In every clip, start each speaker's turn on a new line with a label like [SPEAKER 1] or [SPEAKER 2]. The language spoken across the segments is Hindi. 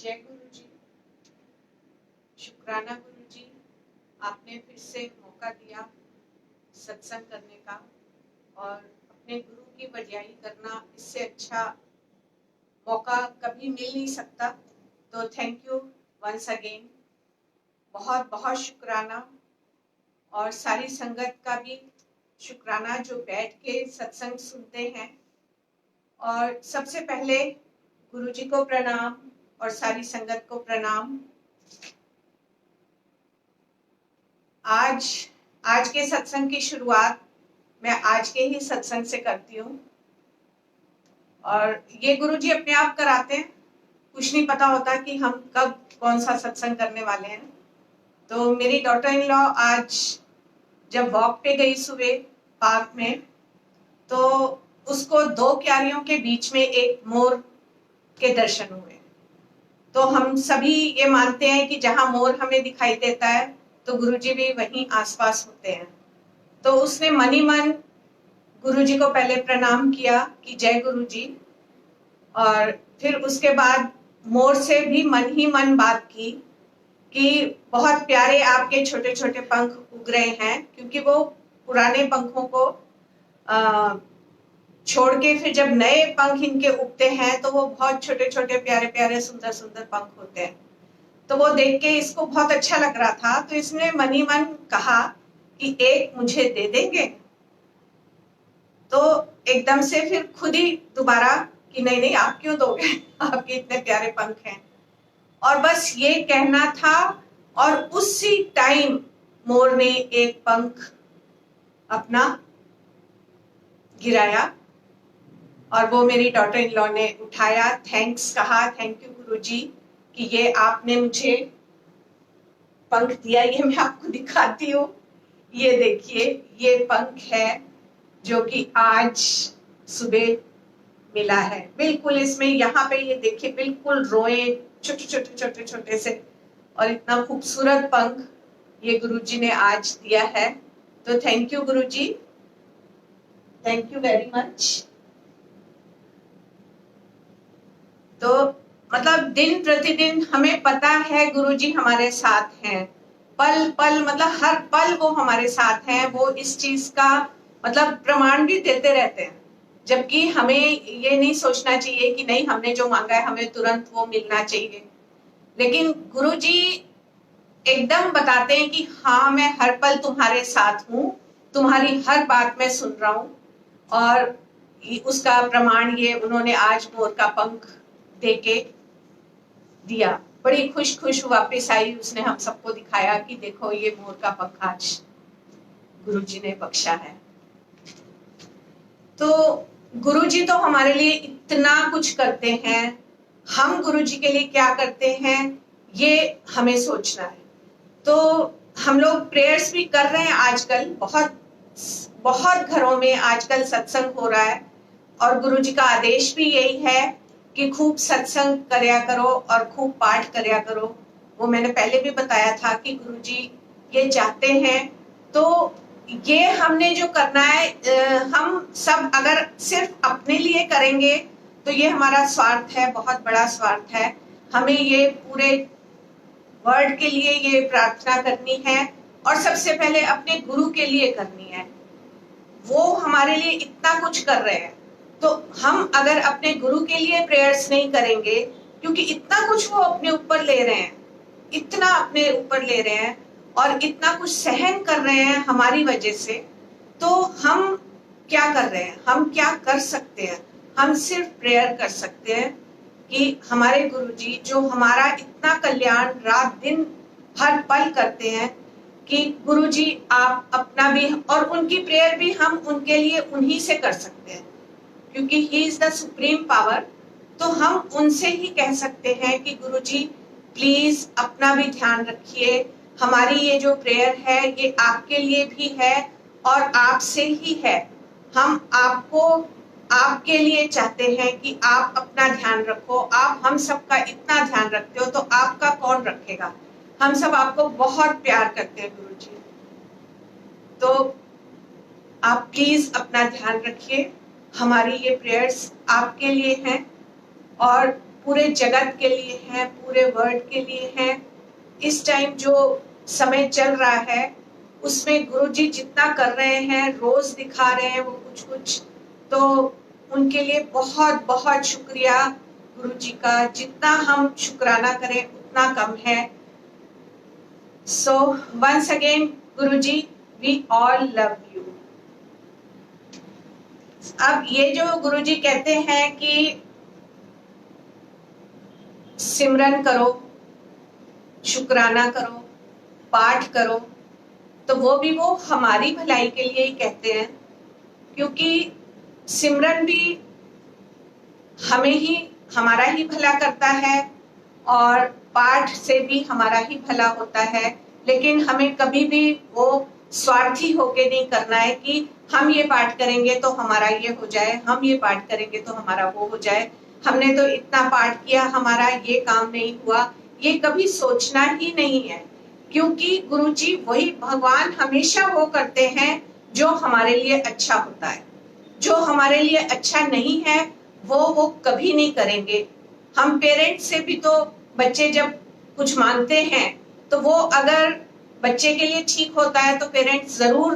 [SPEAKER 1] जय गुरु जी। शुक्राना गुरु जी, आपने फिर से मौका दिया सत्संग करने का और अपने गुरु की बड़ाई करना, इससे अच्छा मौका कभी मिल नहीं सकता। तो थैंक यू वंस अगेन, बहुत बहुत शुक्राना। और सारी संगत का भी शुक्राना जो बैठ के सत्संग सुनते हैं। और सबसे पहले गुरु जी को प्रणाम और सारी संगत को प्रणाम। आज के सत्संग की शुरुआत मैं आज के ही सत्संग से करती हूँ। और ये गुरु जी अपने आप कराते हैं, कुछ नहीं पता होता कि हम कब कौन सा सत्संग करने वाले हैं। तो मेरी डॉटर इन लॉ आज जब वॉक पे गई सुबह पार्क में, तो उसको दो क्यारियों के बीच में एक मोर के दर्शन हुए। तो हम सभी ये मानते हैं कि जहां मोर हमें दिखाई देता है तो गुरुजी भी वहीं आसपास होते हैं। तो उसने मन ही मन गुरुजी को पहले प्रणाम किया कि जय गुरुजी, और फिर उसके बाद मोर से भी मन ही मन बात की कि बहुत प्यारे आपके छोटे छोटे पंख उग रहे हैं, क्योंकि वो पुराने पंखों को छोड़ के फिर जब नए पंख इनके उगते हैं तो वो बहुत छोटे छोटे प्यारे प्यारे सुंदर सुंदर पंख होते हैं। तो वो देख के इसको बहुत अच्छा लग रहा था, तो इसने मन ही मन कहा कि एक मुझे दे देंगे। तो एकदम से फिर खुद ही दोबारा कि नहीं नहीं आप क्यों दोगे, आपके इतने प्यारे पंख हैं। और बस ये कहना था, और उसी टाइम मोर ने एक पंख अपना गिराया और वो मेरी डॉटर इन लॉ ने उठाया, थैंक्स कहा, थैंक यू गुरुजी कि ये आपने मुझे पंख दिया। ये मैं आपको दिखाती हूँ, ये देखिए ये पंख है जो कि आज सुबह मिला है। बिल्कुल इसमें यहाँ पे ये देखिए बिल्कुल रोए छोटे छोटे छोटे छोटे से, और इतना खूबसूरत पंख ये गुरुजी ने आज दिया है। तो thank you Guruji, thank you very much. तो मतलब दिन प्रतिदिन हमें पता है गुरुजी हमारे साथ हैं, पल पल मतलब हर पल वो हमारे साथ हैं। वो इस चीज का मतलब प्रमाण भी देते रहते हैं, जबकि हमें ये नहीं सोचना चाहिए कि नहीं हमने जो मांगा है हमें तुरंत वो मिलना चाहिए। लेकिन गुरुजी एकदम बताते हैं कि हाँ मैं हर पल तुम्हारे साथ हूँ, तुम्हारी हर बात मैं सुन रहा हूँ। और उसका प्रमाण ये उन्होंने आज मोर का पंख देके दिया। बड़ी खुश वापस आई, उसने हम सबको दिखाया कि देखो ये मोर का पंख आज गुरुजी ने बख्शा है। तो गुरुजी तो हमारे लिए इतना कुछ करते हैं, हम गुरुजी के लिए क्या करते हैं ये हमें सोचना है। तो हम लोग प्रेयर्स भी कर रहे हैं आजकल, बहुत बहुत घरों में आजकल सत्संग हो रहा है, और गुरुजी का आदेश भी यही है कि खूब सत्संग करया करो और खूब पाठ करया करो। वो मैंने पहले भी बताया था कि गुरुजी ये चाहते हैं। तो ये हमने जो करना है, हम सब अगर सिर्फ अपने लिए करेंगे तो ये हमारा स्वार्थ है, बहुत बड़ा स्वार्थ है। हमें ये पूरे वर्ल्ड के लिए ये प्रार्थना करनी है, और सबसे पहले अपने गुरु के लिए करनी है। वो हमारे लिए इतना कुछ कर रहे हैं, तो हम अगर अपने गुरु के लिए प्रेयर्स नहीं करेंगे, क्योंकि इतना कुछ वो अपने ऊपर ले रहे हैं, इतना अपने ऊपर ले रहे हैं और इतना कुछ सहन कर रहे हैं हमारी वजह से, तो हम क्या कर रहे हैं, हम क्या कर सकते हैं? हम सिर्फ प्रेयर कर सकते हैं कि हमारे गुरुजी जो हमारा इतना कल्याण रात दिन हर पल करते हैं, कि गुरुजी आप अपना भी, और उनकी प्रेयर भी हम उनके लिए उन्हीं से कर सकते हैं, क्योंकि he is the supreme power. तो हम उनसे ही कह सकते हैं कि गुरुजी प्लीज अपना भी ध्यान रखिए, हमारी ये जो प्रेयर है ये आपके लिए भी है और आपसे ही है। हम आपको आपके लिए चाहते हैं कि आप अपना ध्यान रखो। आप हम सबका इतना ध्यान रखते हो, तो आपका कौन रखेगा? हम सब आपको बहुत प्यार करते हैं गुरुजी, तो आप प्लीज अपना ध्यान रखिए। हमारी ये प्रेयर्स आपके लिए हैं, और पूरे जगत के लिए है, पूरे वर्ल्ड के लिए है। इस टाइम जो समय चल रहा है उसमें गुरुजी जितना कर रहे हैं, रोज दिखा रहे हैं वो कुछ कुछ, तो उनके लिए बहुत बहुत शुक्रिया गुरुजी का। जितना हम शुक्राना करें उतना कम है। So once again guruji, we all love you. अब ये जो गुरुजी कहते हैं कि सिमरन करो, शुक्राना करो, पाठ करो, तो वो हमारी भलाई के लिए ही कहते हैं, क्योंकि सिमरन भी हमें ही, हमारा ही भला करता है और पाठ से भी हमारा ही भला होता है। लेकिन हमें कभी भी वो स्वार्थी होके नहीं करना है कि हम ये पाठ करेंगे तो हमारा ये हो जाए, हम ये पाठ करेंगे तो हमारा वो हो जाए, हमने तो इतना पाठ किया हमारा ये काम नहीं हुआ, ये कभी सोचना ही नहीं है। क्योंकि गुरुजी वही, भगवान हमेशा वो करते हैं जो हमारे लिए अच्छा होता है। जो हमारे लिए अच्छा नहीं है वो कभी नहीं करेंगे। हम पेरेंट्स से भी, तो बच्चे जब कुछ मांगते हैं तो वो अगर बच्चे के लिए ठीक होता है तो पेरेंट्स जरूर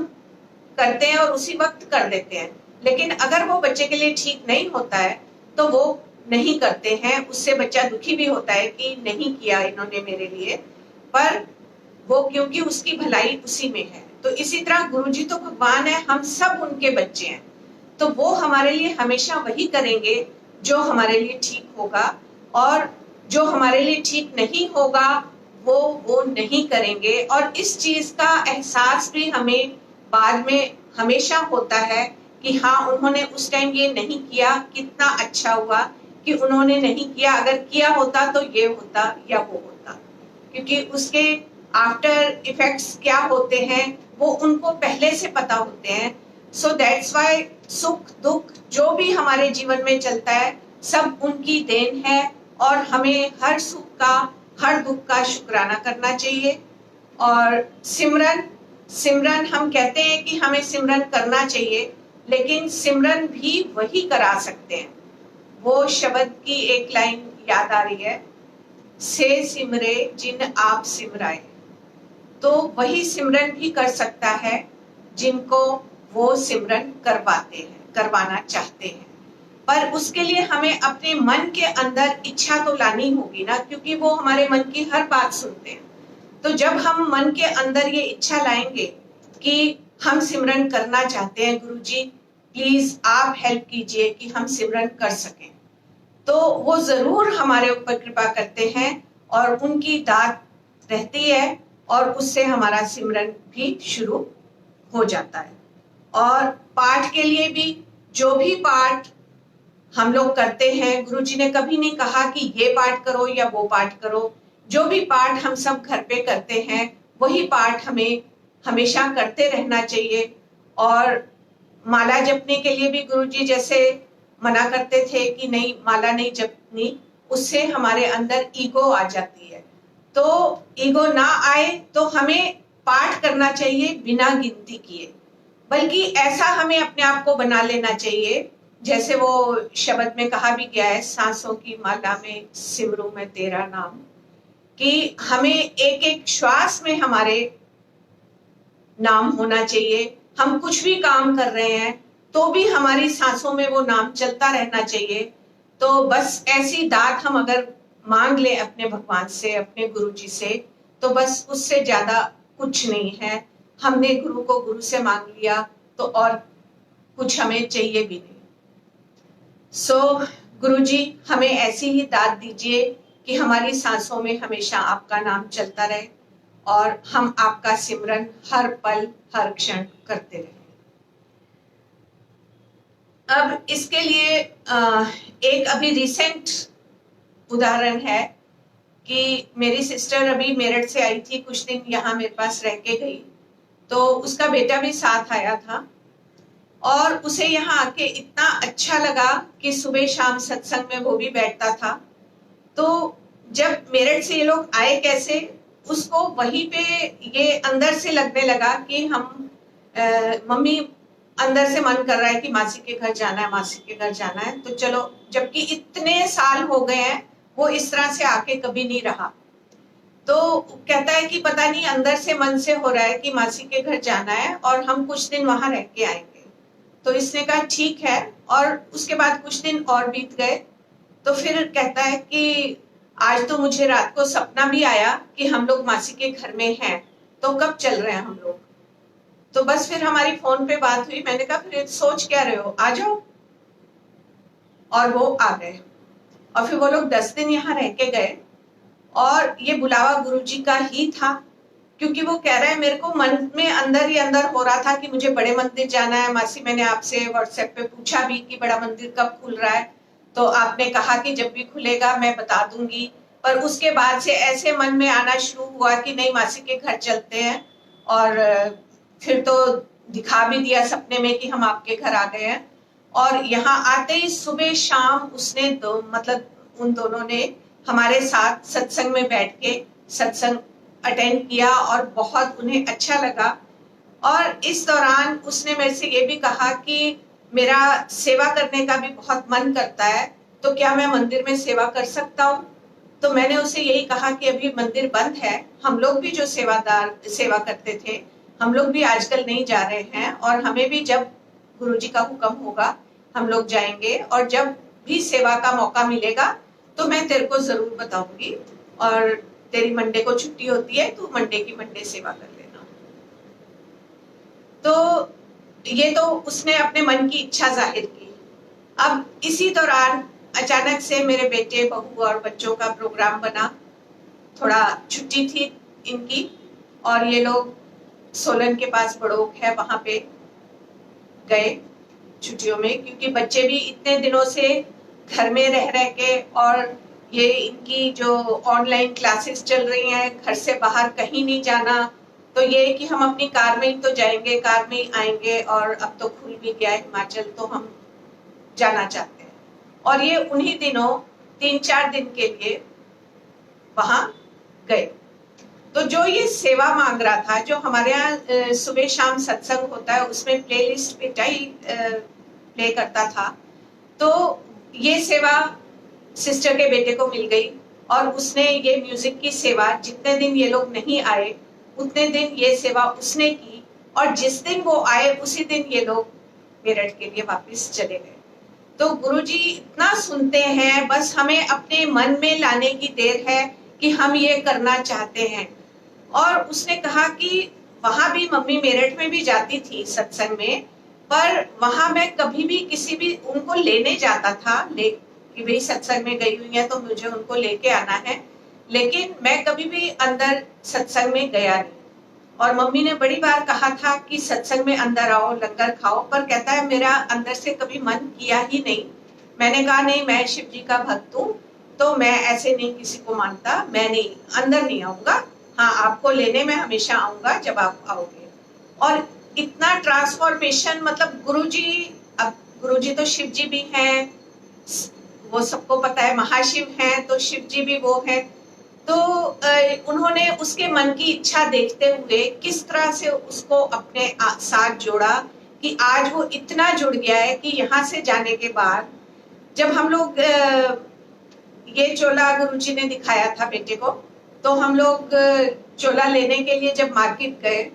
[SPEAKER 1] करते हैं और उसी वक्त कर देते हैं। लेकिन अगर वो बच्चे के लिए ठीक नहीं होता है तो वो नहीं करते हैं। उससे बच्चा दुखी भी होता है कि नहीं किया इन्होंने मेरे लिए, पर वो क्योंकि उसकी भलाई उसी में है। तो इसी तरह गुरुजी तो भगवान है, हम सब उनके बच्चे हैं, तो वो हमारे लिए हमेशा वही करेंगे जो हमारे लिए ठीक होगा, और जो हमारे लिए ठीक नहीं होगा वो नहीं करेंगे। और इस चीज का एहसास भी हमें बाद में हमेशा होता है कि हाँ, उन्होंने उस टाइम ये नहीं किया, कितना अच्छा हुआ कि उन्होंने नहीं किया, अगर किया होता तो ये होता या वो होता। क्योंकि उसके आफ्टर इफेक्ट्स क्या होते हैं वो उनको पहले से पता होते हैं। सो दैट्स वाई सुख दुख जो भी हमारे जीवन में चलता है सब उनकी देन है, और हमें हर सुख का, हर दुख का शुक्राना करना चाहिए। और सिमरन हम कहते हैं कि हमें सिमरन करना चाहिए, लेकिन सिमरन भी वही करा सकते हैं। वो शब्द की एक लाइन याद आ रही है, से सिमरे जिन आप सिमराए। तो वही सिमरन भी कर सकता है जिनको वो सिमरन करवाते हैं, करवाना चाहते हैं। पर उसके लिए हमें अपने मन के अंदर इच्छा तो लानी होगी ना, क्योंकि वो हमारे मन की हर बात सुनते हैं। तो जब हम मन के अंदर ये इच्छा लाएंगे कि हम सिमरन करना चाहते हैं, गुरुजी प्लीज आप हेल्प कीजिए कि हम सिमरन कर सकें, तो वो जरूर हमारे ऊपर कृपा करते हैं और उनकी दात रहती है, और उससे हमारा सिमरन भी शुरू हो जाता है। और पाठ के लिए भी, जो भी पाठ हम लोग करते हैं, गुरुजी ने कभी नहीं कहा कि ये पाठ करो या वो पाठ करो। जो भी पाठ हम सब घर पे करते हैं वही पाठ हमें हमेशा करते रहना चाहिए। और माला जपने के लिए भी गुरुजी जैसे मना करते थे कि नहीं, माला नहीं जपनी, उससे हमारे अंदर ईगो आ जाती है। तो ईगो ना आए तो हमें पाठ करना चाहिए बिना गिनती किए, बल्कि ऐसा हमें अपने आप को बना लेना चाहिए, जैसे वो शब्द में कहा भी गया है, सांसों की माला में सिमरू में तेरा नाम, कि हमें एक एक श्वास में हमारे नाम होना चाहिए। हम कुछ भी काम कर रहे हैं तो भी हमारी सांसों में वो नाम चलता रहना चाहिए। तो बस ऐसी दात हम अगर मांग ले अपने भगवान से, अपने गुरु जी से, तो बस उससे ज्यादा कुछ नहीं है। हमने गुरु को गुरु से मांग लिया तो और कुछ हमें चाहिए भी नहीं। सो गुरु जी हमें ऐसी ही दात दीजिए कि हमारी सांसों में हमेशा आपका नाम चलता रहे और हम आपका सिमरन हर पल हर क्षण करते रहे। अब इसके लिए एक अभी रिसेंट उदाहरण है कि मेरी सिस्टर अभी मेरठ से आई थी, कुछ दिन यहाँ मेरे पास रह के गई, तो उसका बेटा भी साथ आया था और उसे यहाँ आके इतना अच्छा लगा कि सुबह शाम सत्संग में वो भी बैठता था। तो जब मेरठ से ये लोग आए कैसे, उसको वहीं पे ये अंदर से लगने लगा कि हम मम्मी अंदर से मन कर रहा है कि मासी के घर जाना है, मासी के घर जाना है, तो चलो, जबकि इतने साल हो गए हैं वो इस तरह से आके कभी नहीं रहा। तो कहता है कि पता नहीं अंदर से मन से हो रहा है कि मासी के घर जाना है और हम कुछ दिन वहां रह के आएंगे। तो इसने कहा ठीक है, और उसके बाद कुछ दिन और बीत गए। तो फिर कहता है कि आज तो मुझे रात को सपना भी आया कि हम लोग मासी के घर में हैं, तो कब चल रहे हैं हम लोग। तो बस फिर हमारी फोन पे बात हुई। मैंने कहा फिर सोच क्या रहे हो, आ जाओ। और वो आ गए और फिर वो लोग 10 दिन यहाँ रह के गए। और ये बुलावा गुरुजी का ही था, क्योंकि वो कह रहा है मेरे को मन में अंदर ही अंदर हो रहा था कि मुझे बड़े मंदिर जाना है। मासी, मैंने आपसे व्हाट्सएप पे पूछा भी कि बड़ा मंदिर कब खुल रहा है, तो आपने कहा कि जब भी खुलेगा मैं बता दूंगी। पर उसके बाद से ऐसे मन में आना शुरू हुआ कि नहीं, मासी के घर चलते हैं। और फिर तो दिखा भी दिया सपने में कि हम आपके घर आ गए हैं। और यहाँ आते ही सुबह शाम उसने मतलब उन दोनों ने हमारे साथ सत्संग में बैठ के सत्संग अटेंड किया और बहुत उन्हें अच्छा लगा। और इस दौरान उसने मेरे से ये भी कहा कि मेरा सेवा करने का भी बहुत मन करता है, तो क्या मैं मंदिर में सेवा कर सकता हूँ। तो मैंने उसे यही कहा कि अभी मंदिर बंद है, हम लोग भी जो सेवा करते थे हम लोग भी आजकल नहीं जा रहे हैं, और हमें भी जब गुरुजी का हुक्म होगा हम लोग जाएंगे, और जब भी सेवा का मौका मिलेगा तो मैं तेरे को जरूर बताऊंगी। और तेरी मंडे को छुट्टी होती है, तू मंडे की मंडे सेवा कर लेना। तो ये तो उसने अपने मन की इच्छा जाहिर की। अब इसी दौरान अचानक से मेरे बेटे बहू और बच्चों का प्रोग्राम बना। थोड़ा छुट्टी थी इनकी, और ये लोग सोलन के पास बड़ोक है वहां पे गए छुट्टियों में, क्योंकि बच्चे भी इतने दिनों से घर में रह रह के, और ये इनकी जो ऑनलाइन क्लासेस चल रही हैं, घर से बाहर कहीं नहीं जाना, तो ये कि हम अपनी कार में ही तो जाएंगे, कार में ही आएंगे। और अब तो खुल भी गया है हिमाचल, तो हम जाना चाहते हैं। और ये उन्हीं दिनों 3-4 दिन के लिए वहां गए। तो जो ये सेवा मांग रहा था, जो हमारे यहाँ सुबह शाम सत्संग होता है उसमें प्लेलिस्ट बेटा ही प्ले करता था, तो ये सेवा सिस्टर के बेटे को मिल गई। और उसने ये म्यूजिक की सेवा, जितने दिन ये लोग नहीं आए उतने दिन ये सेवा उसने की, और जिस दिन वो आए उसी दिन ये लोग मेरठ के लिए वापस चले गए। तो गुरुजी इतना सुनते हैं, बस हमें अपने मन में लाने की देर है कि हम ये करना चाहते हैं। और उसने कहा कि वहां भी मम्मी मेरठ में भी जाती थी सत्संग में, पर वहां मैं कभी भी किसी भी उनको लेने जाता था कि भाई सत्संग में गई हुई है तो मुझे उनको लेके आना है, लेकिन मैं कभी भी अंदर सत्संग में गया नहीं। और मम्मी ने बड़ी बार कहा था कि सत्संग में अंदर आओ, लंगर खाओ, पर कहता है मेरा अंदर से कभी मन किया ही नहीं। मैंने कहा नहीं, मैं शिव जी का भक्त हूँ, तो मैं ऐसे नहीं किसी को मानता, मैं नहीं, अंदर नहीं आऊंगा। हाँ, आपको लेने में हमेशा आऊंगा जब आप आओगे। और इतना ट्रांसफॉर्मेशन, मतलब गुरुजी, अब गुरुजी तो शिव जी भी हैं, वो सबको पता है, महाशिव हैं, तो शिव जी भी वो है। तो उन्होंने उसके मन की इच्छा देखते हुए किस तरह से उसको अपने साथ जोड़ा कि आज वो इतना जुड़ गया है कि यहाँ से जाने के बाद जब हम लोग ये चोला गुरुजी ने दिखाया था बेटे को, तो हम लोग चोला लेने के लिए जब मार्केट गए,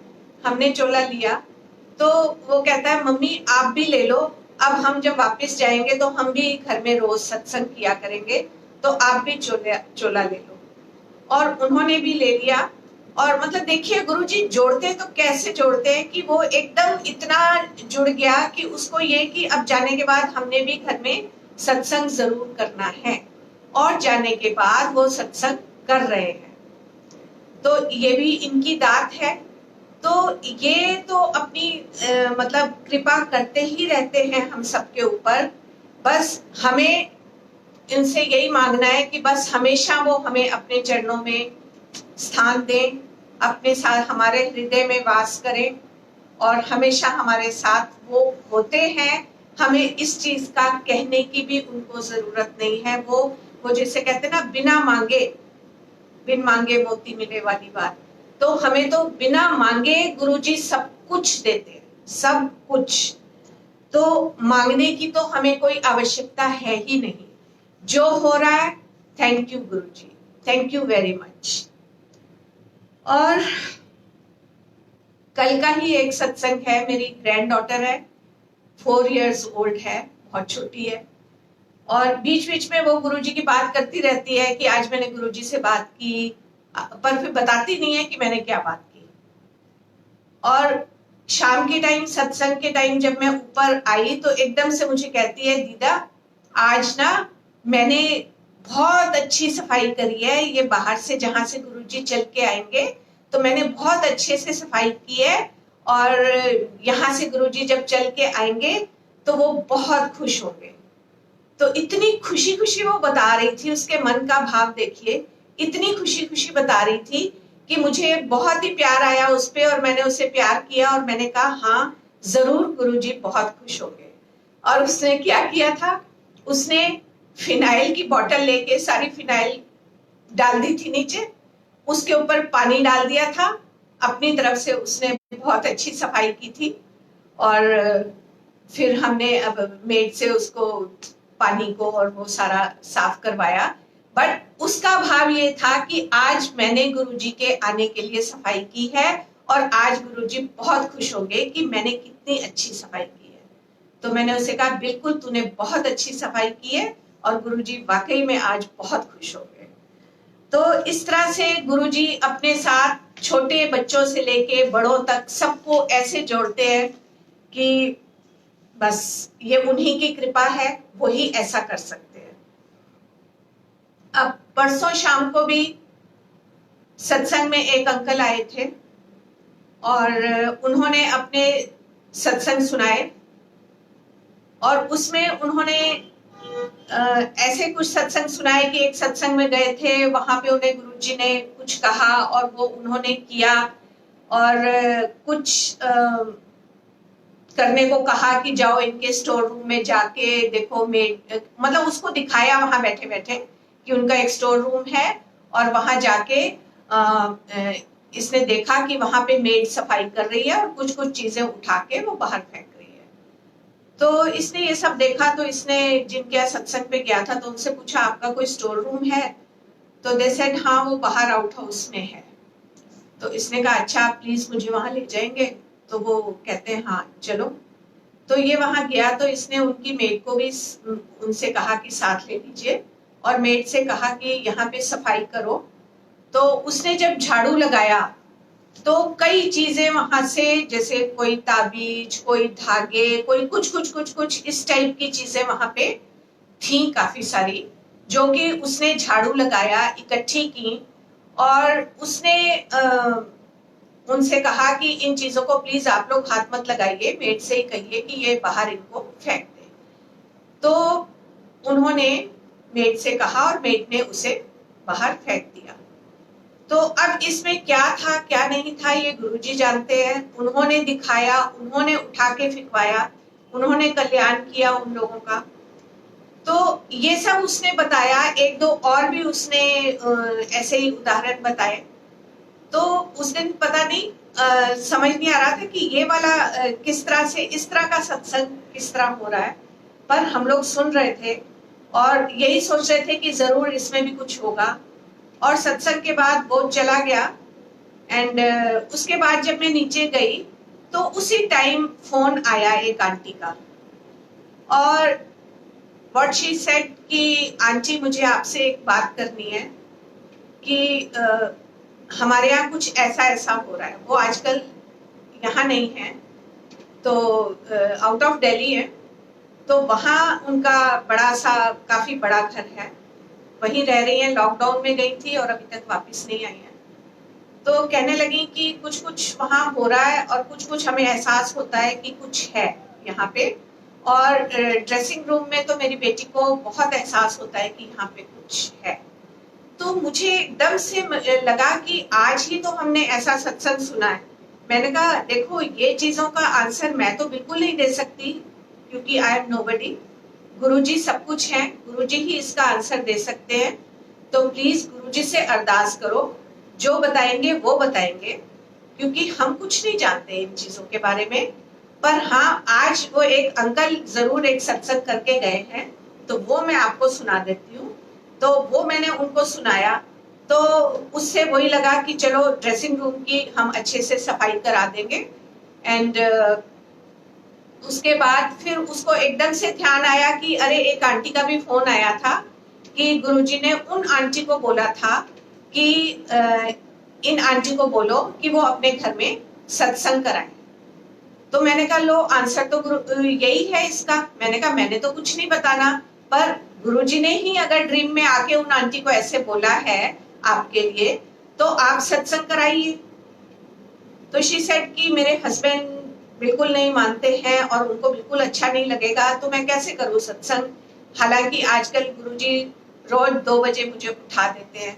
[SPEAKER 1] हमने चोला लिया, तो वो कहता है मम्मी आप भी ले लो, अब हम जब वापस जाएंगे तो हम भी घर में रोज सत्संग किया करेंगे, तो आप भी चोला ले लो। और उन्होंने भी ले लिया। और मतलब देखिए गुरुजी जोड़ते तो कैसे जोड़ते हैं कि वो एकदम इतना जुड़ गया कि उसको ये कि अब जाने के बाद हमने भी घर में सत्संग जरूर करना है, और जाने के बाद वो सत्संग कर रहे हैं। तो ये भी इनकी दात है। तो ये तो अपनी मतलब कृपा करते ही रहते हैं हम सबके ऊपर। बस हमें इनसे यही मांगना है कि बस हमेशा वो हमें अपने चरणों में स्थान दें, अपने साथ हमारे हृदय में वास करें, और हमेशा हमारे साथ वो होते हैं। हमें इस चीज का कहने की भी उनको जरूरत नहीं है। वो जैसे कहते हैं ना, बिन मांगे मोती मिले वाली बात। तो हमें तो बिना मांगे गुरुजी सब कुछ देते हैं, सब कुछ। तो मांगने की तो हमें कोई आवश्यकता है ही नहीं। जो हो रहा है thank you Guruji, thank you very much. और कल का ही एक सत्संग है, मेरी ग्रैंड डॉटर है, 4 years ओल्ड है, बहुत छोटी है, और बीच बीच में वो गुरुजी की बात करती रहती है कि आज मैंने गुरुजी से बात की, पर फिर बताती नहीं है कि मैंने क्या बात की। और शाम के टाइम, सत्संग के टाइम जब मैं ऊपर आई तो एकदम से मुझे कहती है, दीदा आज ना मैंने बहुत अच्छी सफाई करी है, ये बाहर से जहां से गुरुजी चल के आएंगे तो मैंने बहुत अच्छे से सफाई की है, और यहाँ से गुरुजी जब चल के आएंगे तो वो बहुत खुश होंगे। तो इतनी खुशी खुशी वो बता रही थी, उसके मन का भाव देखिए, इतनी खुशी खुशी बता रही थी कि मुझे बहुत ही प्यार आया उस पे, और मैंने उसे प्यार किया और मैंने कहा हाँ जरूर गुरुजी बहुत खुश होंगे। और उसने क्या किया था, उसने फिनाइल की बोतल लेके, सारी फिनाइल डाल दी थी नीचे, उसके ऊपर पानी डाल दिया था, अपनी तरफ से उसने बहुत अच्छी सफाई की थी। और फिर हमने अब मेड से उसको पानी को और वो सारा साफ करवाया, बट उसका भाव ये था कि आज मैंने गुरुजी के आने के लिए सफाई की है और आज गुरुजी बहुत खुश होंगे कि मैंने कितनी अच्छी सफाई की है। तो मैंने उसे कहा बिल्कुल तूने बहुत अच्छी सफाई की है और गुरुजी वाकई में आज बहुत खुश होंगे। तो इस तरह से गुरुजी अपने साथ छोटे बच्चों से लेके बड़ों तक सबको ऐसे जोड़ते हैं कि बस ये उन्हीं की कृपा है, वही ऐसा कर सकते हैं। अब परसों शाम को भी सत्संग में एक अंकल आए थे और उन्होंने अपने सत्संग सुनाए, और उसमें उन्होंने ऐसे कुछ सत्संग सुनाए कि एक सत्संग में गए थे, वहां पे उन्हें गुरुजी ने कुछ कहा और वो उन्होंने किया, और कुछ करने को कहा कि जाओ इनके स्टोर रूम में जाके देखो, मेड मतलब उसको दिखाया वहां बैठे बैठे कि उनका एक स्टोर रूम है, और वहां जाके इसने देखा कि वहां पे मेड सफाई कर रही है और कुछ कुछ चीजें उठा के वो बाहर फेंक रही है। तो इसने ये सब देखा, तो इसने जिनके यहाँ सत्संग पे गया था तो उनसे पूछा आपका कोई स्टोर रूम है, तो दे सेड हाँ वो बाहर आउट हाउस में है। तो इसने कहा अच्छा आप प्लीज मुझे वहां ले जाएंगे, तो वो कहते हैं हाँ चलो। तो ये वहां गया, तो इसने उनकी मेड को भी उनसे कहा कि साथ ले लीजिए, और मेड से कहा कि यहाँ पे सफाई करो। तो उसने जब झाड़ू लगाया तो कई चीजें वहां से, जैसे कोई ताबीज, कोई धागे, कोई कुछ कुछ कुछ कुछ इस टाइप की चीजें वहां पे थी काफी सारी, जो कि उसने झाड़ू लगाया, इकट्ठी की, और उसने उनसे कहा कि इन चीजों को प्लीज आप लोग हाथ मत लगाइए, मेड से ही कहिए कि ये बाहर इनको फेंक दे। तो उन्होंने मेड से कहा और मेड ने उसे बाहर फेंक दिया। तो अब इसमें क्या था क्या नहीं था ये गुरुजी जानते हैं। उन्होंने दिखाया, उन्होंने उठा के फेंकवाया, उन्होंने कल्याण किया उन लोगों का। तो ये सब उसने बताया, एक दो और भी उसने ऐसे ही उदाहरण बताए। तो उस दिन पता नहीं समझ नहीं आ रहा था कि ये वाला किस तरह से, इस तरह का सत्संग किस तरह हो रहा है, पर हम लोग सुन रहे थे और यही सोच रहे थे कि जरूर इसमें भी कुछ होगा। और सत्संग के बाद वो चला गया, एंड उसके बाद जब मैं नीचे गई तो उसी टाइम फोन आया एक आंटी का, और व्हाट शी सेड कि आंटी मुझे आपसे एक बात करनी है कि हमारे यहाँ कुछ ऐसा ऐसा हो रहा है। वो आजकल यहाँ नहीं है, तो आउट ऑफ दिल्ली है, तो वहाँ उनका बड़ा सा, काफी बड़ा घर है, वहीं रह रही हैं। लॉकडाउन में गई थी और अभी तक वापस नहीं आई है। तो कहने लगी कि कुछ कुछ वहाँ हो रहा है और कुछ कुछ हमें एहसास होता है कि कुछ है यहाँ पे, और ड्रेसिंग रूम में तो मेरी बेटी को बहुत एहसास होता है कि यहाँ पे कुछ है। तो मुझे एकदम से लगा कि आज ही तो हमने ऐसा सत्संग सुना है। मैंने कहा देखो ये चीजों का आंसर मैं तो बिल्कुल नहीं दे सकती, क्योंकि आई एम नोबडी। गुरुजी सब कुछ है, गुरुजी ही इसका आंसर दे सकते हैं। तो प्लीज गुरुजी से अरदास करो, जो बताएंगे वो बताएंगे, क्योंकि हम कुछ नहीं जानते इन चीजों के बारे में। पर हाँ, आज वो एक अंकल जरूर एक सत्संग करके गए हैं, तो वो मैं आपको सुना देती हूँ। तो वो मैंने उनको सुनाया, तो उससे वही लगा कि चलो ड्रेसिंग रूम की हम अच्छे से सफाई करा देंगे। एंड उसके बाद फिर उसको एकदम से ध्यान आया कि अरे एक आंटी का भी फोन आया था कि गुरुजी ने उन आंटी को बोला था कि इन आंटी को बोलो कि वो अपने घर में सत्संग कराएं। तो मैंने कहा लो आंसर तो गुरु यही है इसका। मैंने कहा मैंने तो कुछ नहीं बताना, पर गुरुजी ने ही अगर ड्रीम में आके उन आंटी को ऐसे बोला है आपके लिए, तो आप सत्संग कराइए। तो शी सेड कि मेरे हस्बैंड बिल्कुल नहीं मानते हैं और उनको बिल्कुल अच्छा नहीं लगेगा, तो मैं कैसे करूं सत्संग। हालांकि आजकल गुरुजी रोज 2 बजे मुझे उठा देते हैं।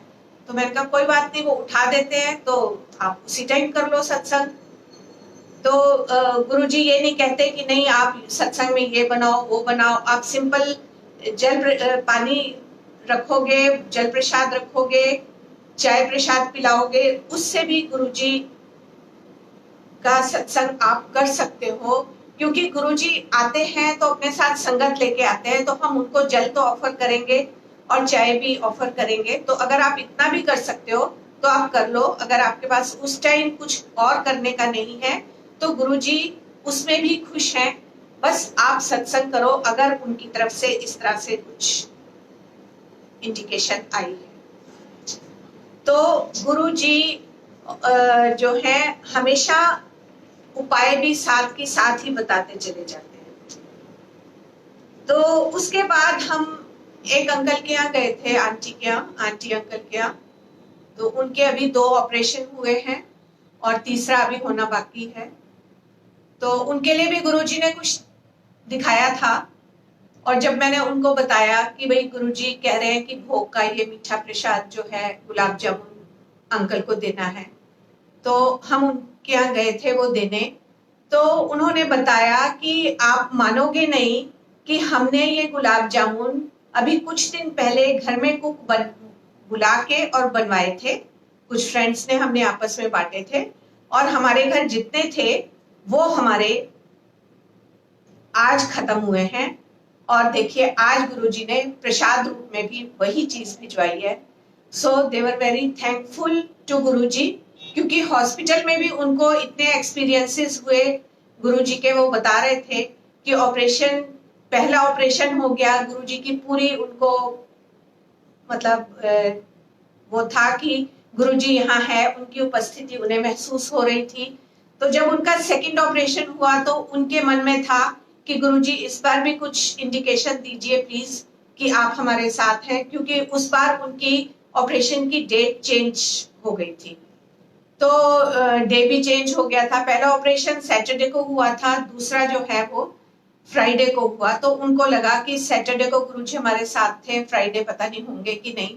[SPEAKER 1] तो मैंने कहा कोई बात नहीं, वो उठा देते हैं तो आप उसी टाइम कर लो सत्संग। तो गुरुजी ये नहीं कहते कि नहीं आप सत्संग में ये बनाओ वो बनाओ, आप सिंपल पानी रखोगे, जल प्रसाद रखोगे, चाय प्रसाद पिलाओगे, उससे भी गुरुजी का सत्संग आप कर सकते हो। क्योंकि गुरुजी आते हैं तो अपने साथ संगत लेके आते हैं, तो हम उनको जल तो ऑफर करेंगे और चाय भी ऑफर करेंगे। तो अगर आप इतना भी कर सकते हो तो आप कर लो। अगर आपके पास उस टाइम कुछ और करने का नहीं है तो गुरुजी उसमें भी खुश हैं, बस आप सत्संग करो अगर उनकी तरफ से इस तरह से कुछ इंडिकेशन आई है। तो गुरुजी जो है हमेशा उपाय भी साथ के साथ ही बताते चले जाते हैं। तो उसके बाद हम एक अंकल के यहाँ गए थे, आंटी अंकल के यहाँ। तो उनके अभी 2 ऑपरेशन हुए हैं और तीसरा अभी होना बाकी है। तो उनके लिए भी गुरुजी ने कुछ दिखाया था। और जब मैंने उनको बताया कि भाई गुरुजी कह रहे हैं कि भोग का ये मीठा प्रसाद जो है गुलाब जामुन अंकल को देना है, तो हम उनके यहाँ गए थे वो देने। तो उन्होंने बताया कि आप मानोगे नहीं कि हमने ये गुलाब जामुन अभी कुछ दिन पहले घर में कुक बुला के और बनवाए थे। कुछ फ्रेंड्स ने हमने आपस में बांटे थे और हमारे घर जितने थे वो हमारे आज खत्म हुए हैं। और देखिए आज गुरुजी ने प्रसाद रूप में भी वही चीज भिजवाई है। सो दे वर वेरी थैंकफुल टू गुरुजी, क्योंकि हॉस्पिटल में भी उनको इतने एक्सपीरियंसेस हुए गुरुजी के। वो बता रहे थे कि पहला ऑपरेशन हो गया, गुरुजी की पूरी उनको मतलब वो था कि गुरुजी यहाँ है, उनकी उपस्थिति उन्हें महसूस हो रही थी। तो जब उनका सेकंड ऑपरेशन हुआ तो उनके मन में था कि गुरुजी इस बार भी कुछ इंडिकेशन दीजिए प्लीज कि आप हमारे साथ हैं, क्योंकि उस बार उनकी ऑपरेशन की डेट चेंज हो गई थी। तो डे भी चेंज हो गया था। पहला ऑपरेशन सैटरडे को हुआ था, दूसरा जो है वो फ्राइडे को हुआ। तो उनको लगा कि सैटरडे को गुरुजी हमारे साथ थे, फ्राइडे पता नहीं होंगे कि नहीं,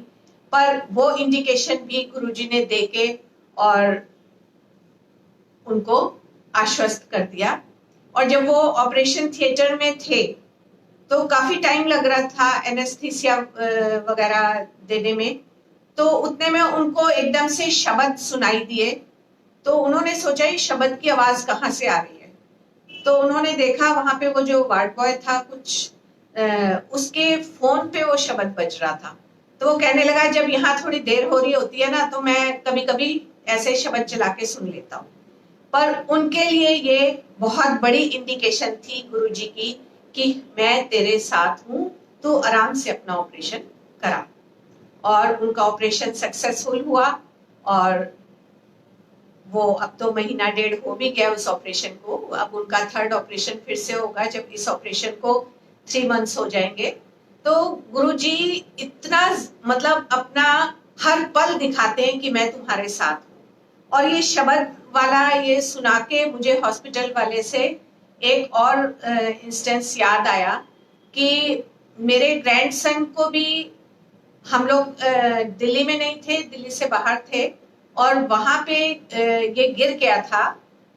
[SPEAKER 1] पर वो इंडिकेशन भी गुरुजी ने देके और उनको आश्वस्त कर दिया। और जब वो ऑपरेशन थिएटर में थे तो काफी टाइम लग रहा था एनेस्थीसिया वगैरह देने में। तो उतने में उनको एकदम से शब्द सुनाई दिए। तो उन्होंने सोचा ये शब्द की आवाज कहाँ से आ रही है। तो उन्होंने देखा वहां पे वो जो वार्ड बॉय था कुछ उसके फोन पे वो शब्द बज रहा था। तो वो कहने लगा जब यहाँ थोड़ी देर हो रही होती है ना तो मैं कभी कभी ऐसे शब्द चला के सुन लेता हूँ। पर उनके लिए ये बहुत बड़ी इंडिकेशन थी गुरुजी की कि मैं तेरे साथ हूँ, तू आराम से अपना ऑपरेशन करा। और उनका ऑपरेशन सक्सेसफुल हुआ और वो अब तो महीना डेढ़ हो भी गया उस ऑपरेशन को। अब उनका 3rd ऑपरेशन फिर से होगा जब इस ऑपरेशन को 3 मंथ्स हो जाएंगे। तो गुरुजी इतना मतलब अपना हर पल दिखाते हैं कि मैं तुम्हारे साथ हूँ। और ये शब्द वाला ये सुना के मुझे हॉस्पिटल वाले से एक और इंस्टेंस याद आया कि मेरे ग्रैंडसन को भी हम लोग दिल्ली में नहीं थे, दिल्ली से बाहर थे और वहां पे ये गिर गया था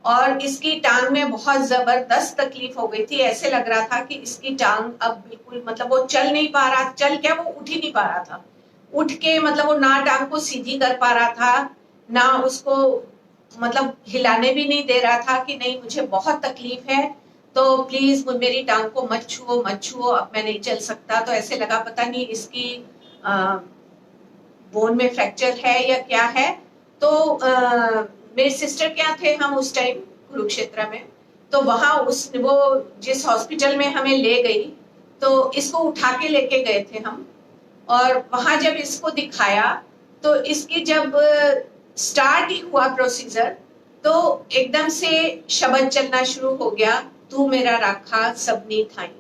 [SPEAKER 1] और इसकी टांग में बहुत जबरदस्त तकलीफ हो गई थी। ऐसे लग रहा था कि इसकी टांग अब बिल्कुल मतलब वो चल नहीं पा रहा, चल क्या वो उठ ही नहीं पा रहा था। उठ के मतलब वो ना टांग को सीधी कर पा रहा था, ना उसको मतलब हिलाने भी नहीं दे रहा था कि नहीं मुझे बहुत तकलीफ है तो प्लीज मेरी टांग को मत छुओ, अब मैं नहीं चल सकता। तो ऐसे लगा पता नहीं इसकी बोन में फ्रैक्चर है या क्या है। तो मेरे सिस्टर क्या थे, हम उस टाइम कुरुक्षेत्र में, तो वहां वो जिस हॉस्पिटल में हमें ले गई, तो इसको उठा के लेके गए थे हम। और वहां जब इसको दिखाया, तो इसकी जब स्टार्ट ही हुआ प्रोसीजर, तो एकदम से शब्द चलना शुरू हो गया, तू मेरा राखा सबनी थाई।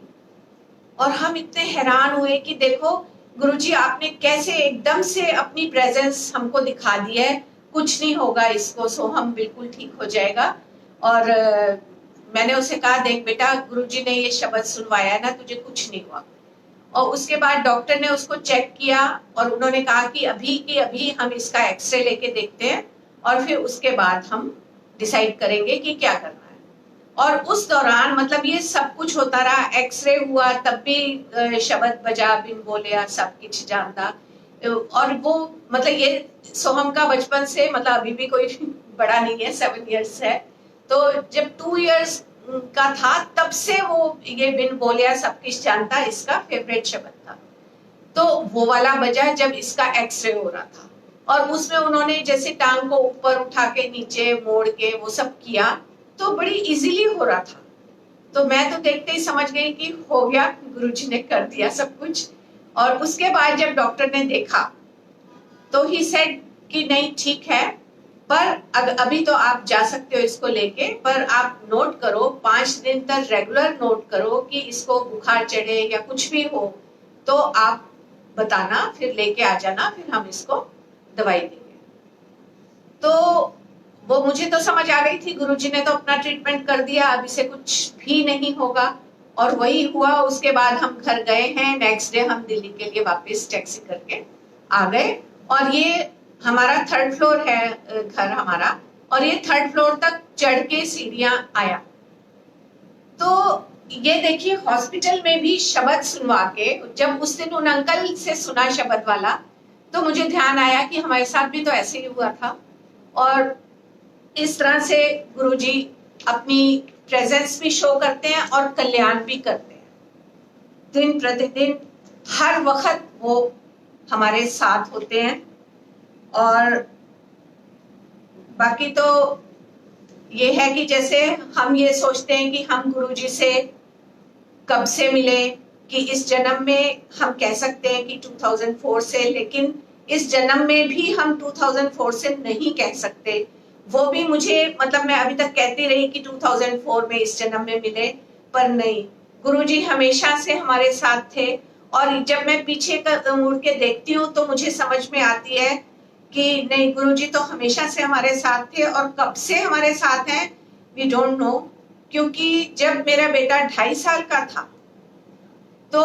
[SPEAKER 1] और हम इतने हैरान हुए कि देखो गुरुजी, आपने कैसे एकदम से अपनी प्रेजेंस हमको दिखा दी है, कुछ नहीं होगा इसको, सो हम बिल्कुल ठीक हो जाएगा। और मैंने उसे कहा, देख बेटा, गुरुजी ने ये शब्द सुनवाया है ना, तुझे कुछ नहीं हुआ। और उसके बाद डॉक्टर ने उसको चेक किया और उन्होंने कहा कि अभी हम इसका एक्सरे लेके देखते हैं और फिर उसके बाद हम डिसाइड करेंगे कि क्या करना है। और उस दौरान मतलब ये सब कुछ होता रहा, एक्सरे हुआ तब भी शब्द बजा बिन बोले सब कुछ जानता। और वो मतलब ये सोहम का बचपन से, मतलब अभी भी कोई बड़ा नहीं है, 7 इयर्स है, तो जब 2 इयर्स का था तब से वो ये बिन बोलिया सब कुछ जानता, इसका फेवरेट शब्द था। तो वो वाला बजा जब इसका एक्सरे हो रहा था, और उसमें उन्होंने जैसे टांग को ऊपर उठा के नीचे मोड़ के वो सब किया, तो बड़ी इजीली हो रहा था। तो मैं तो देखते ही समझ गई कि हो गया, गुरुजी ने कर दिया सब कुछ। और उसके बाद जब डॉक्टर ने देखा तो ही सेड कि नहीं ठीक है, पर अभी तो आप जा सकते हो इसको लेके, पर आप नोट करो 5 दिन तक रेगुलर नोट करो कि इसको बुखार चढ़े या कुछ भी हो तो आप बताना, फिर लेके आ जाना, फिर हम इसको दवाई देंगे। तो वो मुझे तो समझ आ गई थी, गुरुजी ने तो अपना ट्रीटमेंट कर दिया, अब इसे कुछ भी नहीं होगा। और वही हुआ। उसके बाद हम घर गए हैं, नेक्स्ट डे हम दिल्ली के लिए वापस टैक्सी करके आ गए। और ये हमारा 3rd फ्लोर है घर हमारा, और ये 3rd फ्लोर तक चढ़ के सीढ़ियां आया। तो ये देखिए, हॉस्पिटल में भी शब्द सुनवा के, जब उस दिन उन अंकल से सुना शब्द वाला, तो मुझे ध्यान आया कि हमारे साथ भी तो ऐसे ही हुआ था। और इस तरह से गुरुजी अपनी प्रेजेंस भी शो करते हैं और कल्याण भी करते हैं। दिन प्रतिदिन हर वक्त वो हमारे साथ होते हैं। और बाकी तो ये है कि जैसे हम ये सोचते हैं कि हम गुरुजी से कब से मिले, कि इस जन्म में हम कह सकते हैं कि 2004 से, लेकिन इस जन्म में भी हम 2004 से नहीं कह सकते। वो भी मुझे मतलब मैं अभी तक कहती रही कि 2004 में इस जन्म में मिले, पर नहीं, गुरुजी हमेशा से हमारे साथ थे। और जब मैं पीछे मुड़ के देखती हूँ तो मुझे समझ में आती है कि नहीं, गुरुजी तो हमेशा से हमारे साथ थे। और कब से हमारे साथ हैं वी डोंट नो, क्योंकि जब मेरा बेटा 2.5 साल का था, तो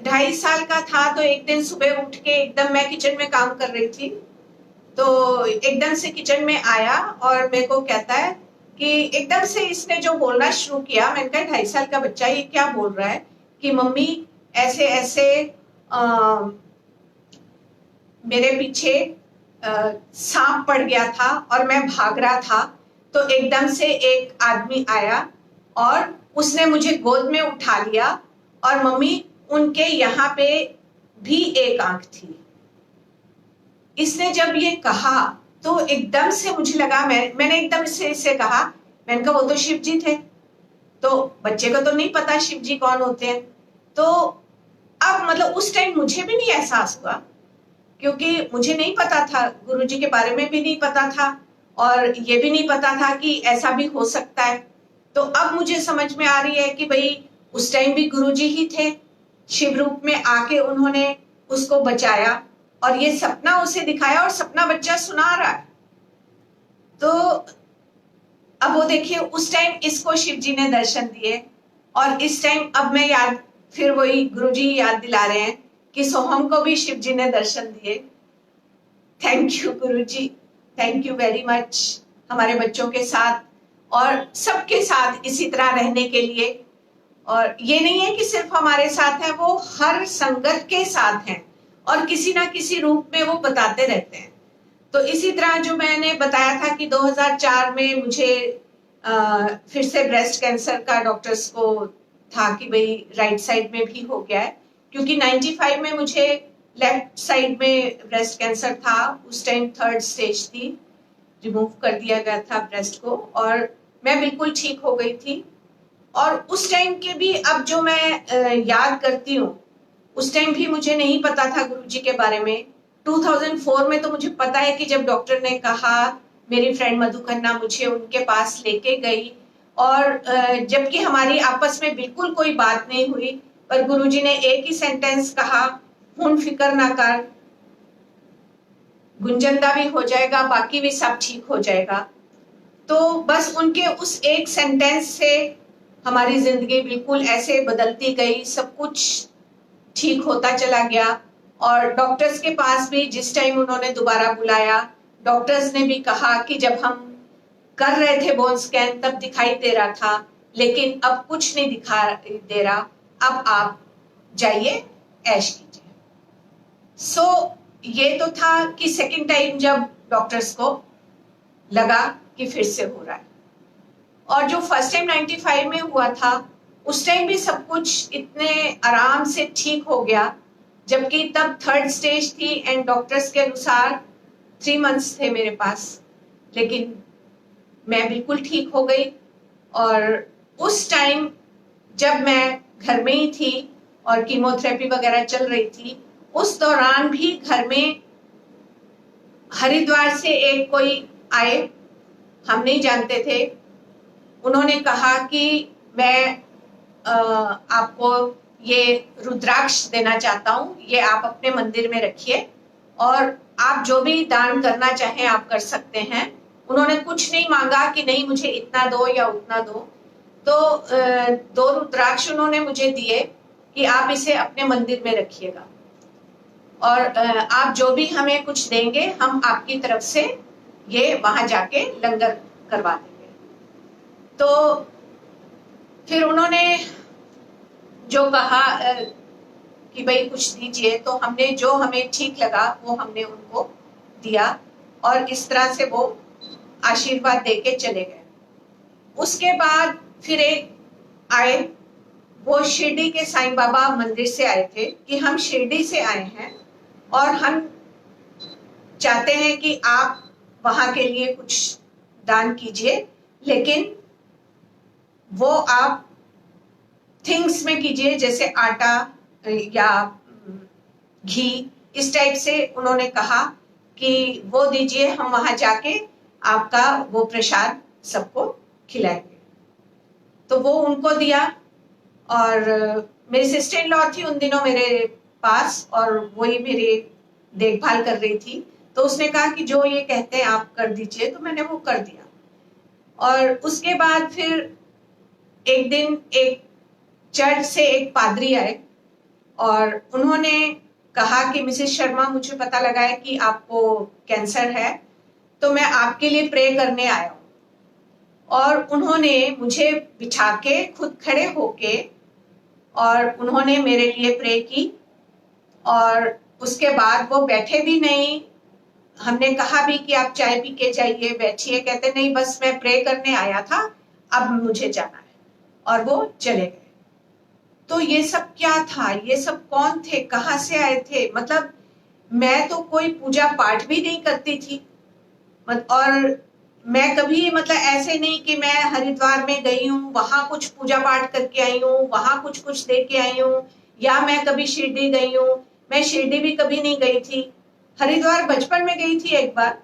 [SPEAKER 1] 2.5 साल का था तो एक दिन सुबह उठ के एकदम, मैं किचन में काम कर रही थी, तो एकदम से किचन में आया और मेरे को कहता है कि एकदम से इसने जो बोलना शुरू किया, मैंने कहा 2.5 साल का बच्चा ये क्या बोल रहा है, कि मम्मी ऐसे ऐसे मेरे पीछे सांप पड़ गया था और मैं भाग रहा था, तो एकदम से एक आदमी आया और उसने मुझे गोद में उठा लिया, और मम्मी उनके यहाँ पे भी एक आंख थी। इसने जब ये कहा तो एकदम से मुझे लगा, मैंने एकदम से इसे कहा, मैंने कहा वो तो शिव जी थे। तो बच्चे को तो नहीं पता शिव जी कौन होते हैं। तो अब मतलब उस टाइम मुझे भी नहीं एहसास हुआ, क्योंकि मुझे नहीं पता था, गुरुजी के बारे में भी नहीं पता था, और ये भी नहीं पता था कि ऐसा भी हो सकता है। तो अब मुझे समझ में आ रही है कि भाई उस टाइम भी गुरुजी ही थे, शिव रूप में आके उन्होंने उसको बचाया और ये सपना उसे दिखाया, और सपना बच्चा सुना रहा है। तो अब वो देखिए, उस टाइम इसको शिव जी ने दर्शन दिए, और इस टाइम अब मैं याद, फिर वही गुरुजी याद दिला रहे हैं कि सोहम को भी शिव जी ने दर्शन दिए। Thank you Guruji, thank you very much हमारे बच्चों के साथ और सबके साथ इसी तरह रहने के लिए। और ये नहीं है कि सिर्फ हमारे साथ है, वो हर संगत के साथ हैं और किसी ना किसी रूप में वो बताते रहते हैं। तो इसी तरह जो मैंने बताया था कि 2004 में मुझे फिर से ब्रेस्ट कैंसर का डॉक्टर्स को था कि भाई राइट साइड में भी हो गया है, क्योंकि 95 में मुझे लेफ्ट साइड में ब्रेस्ट कैंसर था, उस टाइम 3rd स्टेज थी, रिमूव कर दिया गया था ब्रेस्ट को, और मैं बिल्कुल ठीक हो गई थी। और उस टाइम के भी अब जो मैं याद करती हूँ, उस टाइम भी मुझे नहीं पता था गुरुजी के बारे में। 2004 में तो मुझे पता है कि जब डॉक्टर ने कहा, मेरी फ्रेंड मधु खन्ना मुझे उनके पास लेके गई, और जबकि हमारी आपस में बिल्कुल कोई बात नहीं हुई, पर गुरुजी ने एक ही सेंटेंस कहा, खून फिक्र ना कर, गुंजनदा भी हो जाएगा, बाकी भी सब ठीक हो जाएगा। तो बस उनके उस एक सेंटेंस से हमारी जिंदगी बिल्कुल ऐसे बदलती गई, सब कुछ ठीक होता चला गया। और डॉक्टर्स के पास भी जिस टाइम उन्होंने दोबारा बुलाया, डॉक्टर्स ने भी कहा कि जब हम कर रहे थे बोन स्कैन तब दिखाई दे रहा था, लेकिन अब कुछ नहीं दिखाई दे रहा, अब आप जाइए ऐश कीजिए। सो ये तो था कि सेकंड टाइम जब डॉक्टर्स को लगा कि फिर से हो रहा है। और जो फर्स्ट टाइम 95 में हुआ था, उस टाइम भी सब कुछ इतने आराम से ठीक हो गया, जबकि तब 3rd स्टेज थी एंड डॉक्टर्स के अनुसार 3 मंथ्स थे मेरे पास, लेकिन मैं बिल्कुल ठीक हो गई। और उस टाइम जब मैं घर में ही थी और कीमोथेरेपी वगैरह चल रही थी, उस दौरान भी घर में हरिद्वार से एक कोई आए, हम नहीं जानते थे। उन्होंने कहा कि मैं आपको ये रुद्राक्ष देना चाहता हूँ, ये आप अपने मंदिर में रखिए और आप जो भी दान करना चाहें आप कर सकते हैं। उन्होंने कुछ नहीं मांगा कि नहीं मुझे इतना दो या उतना दो। तो 2 रुद्राक्ष उन्होंने मुझे दिए कि आप इसे अपने मंदिर में रखिएगा, और आप जो भी हमें कुछ देंगे हम आपकी तरफ से ये वहां जाके लंगर करवा देंगे। तो फिर उन्होंने जो कहा कि भाई कुछ दीजिए, तो हमने जो हमें ठीक लगा वो हमने उनको दिया, और इस तरह से वो आशीर्वाद देके चले गए। उसके बाद फिर एक आए, वो शिरडी के साईं बाबा मंदिर से आए थे कि हम शिरडी से आए हैं और हम चाहते हैं कि आप वहां के लिए कुछ दान कीजिए, लेकिन वो आप थिंग्स में कीजिए, जैसे आटा या घी, इस टाइप से उन्होंने कहा कि वो दीजिए, हम वहां जाके आपका वो प्रसाद सबको खिलाएंगे। तो वो उनको दिया, और मेरी सिस्टर इन लॉ थी उन दिनों मेरे पास, और वही मेरी देखभाल कर रही थी। तो उसने कहा कि जो ये कहते हैं आप कर दीजिए, तो मैंने वो कर दिया। और उसके बाद फिर एक दिन एक चर्च से एक पादरी आए और उन्होंने कहा कि मिसेस शर्मा, मुझे पता लगा है कि आपको कैंसर है, तो मैं आपके लिए प्रे करने आया हूँ। और उन्होंने मुझे बिठा के खुद खड़े होके और उन्होंने मेरे लिए प्रे की, और उसके बाद वो बैठे भी नहीं। हमने कहा भी कि आप चाय पी के जाइए, बैठिए, कहते नहीं बस मैं प्रे करने आया था, अब मुझे जाना है, और वो चले गए। तो ये सब क्या था, ये सब कौन थे, कहाँ से आए थे? मतलब मैं तो कोई पूजा पाठ भी नहीं करती थी, और मैं कभी मतलब ऐसे नहीं कि मैं हरिद्वार में गई हूँ, वहां कुछ पूजा पाठ करके आई हूँ, वहां कुछ दे के आई हूँ, या मैं कभी शिरडी गई हूँ। मैं शिरडी भी कभी नहीं गई थी। हरिद्वार बचपन में गई थी एक बार,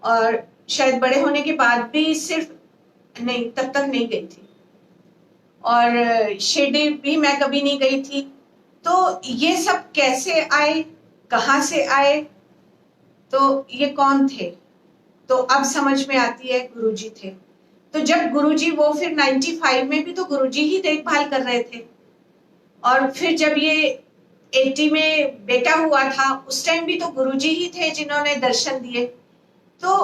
[SPEAKER 1] और शायद बड़े होने के बाद भी सिर्फ, नहीं तब तक नहीं गई थी। और शिरडी भी मैं कभी नहीं गई थी। तो ये सब कैसे आए, कहाँ से आए, तो ये कौन थे? तो अब समझ में आती है, गुरुजी थे। तो जब गुरुजी, वो फिर 95 में भी तो गुरुजी ही देखभाल कर रहे थे, और फिर जब ये 80 में बेटा हुआ था, उस टाइम भी तो गुरुजी ही थे जिन्होंने दर्शन दिए। तो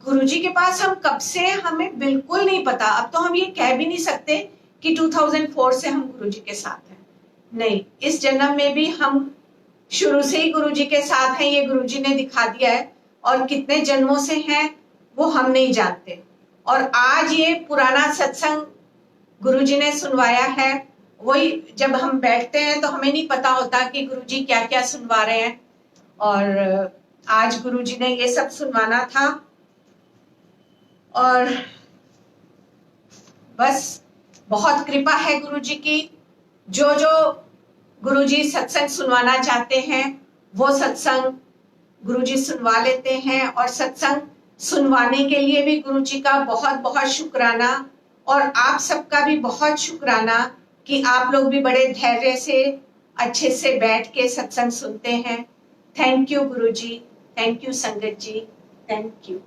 [SPEAKER 1] गुरुजी के पास हम कब से, हमें बिल्कुल नहीं पता। अब तो हम ये कह भी नहीं सकते कि 2004 से हम गुरुजी के साथ हैं, नहीं, इस जन्म में भी हम शुरू से ही गुरुजी के साथ हैं, ये गुरुजी ने दिखा दिया है। और कितने जन्मों से हैं वो हम नहीं जानते। और आज ये पुराना सत्संग गुरुजी ने सुनवाया है, वही जब हम बैठते हैं तो हमें नहीं पता होता कि गुरुजी क्या क्या सुनवा रहे हैं, और आज गुरुजी ने ये सब सुनवाना था। और बस बहुत कृपा है गुरुजी की, जो जो गुरुजी सत्संग सुनवाना चाहते हैं वो सत्संग गुरुजी सुनवा लेते हैं। और सत्संग सुनवाने के लिए भी गुरुजी का बहुत बहुत शुक्राना, और आप सबका भी बहुत शुक्राना कि आप लोग भी बड़े धैर्य से अच्छे से बैठ के सत्संग सुनते हैं। Thank you Guruji, thank you संगत जी, थैंक यू।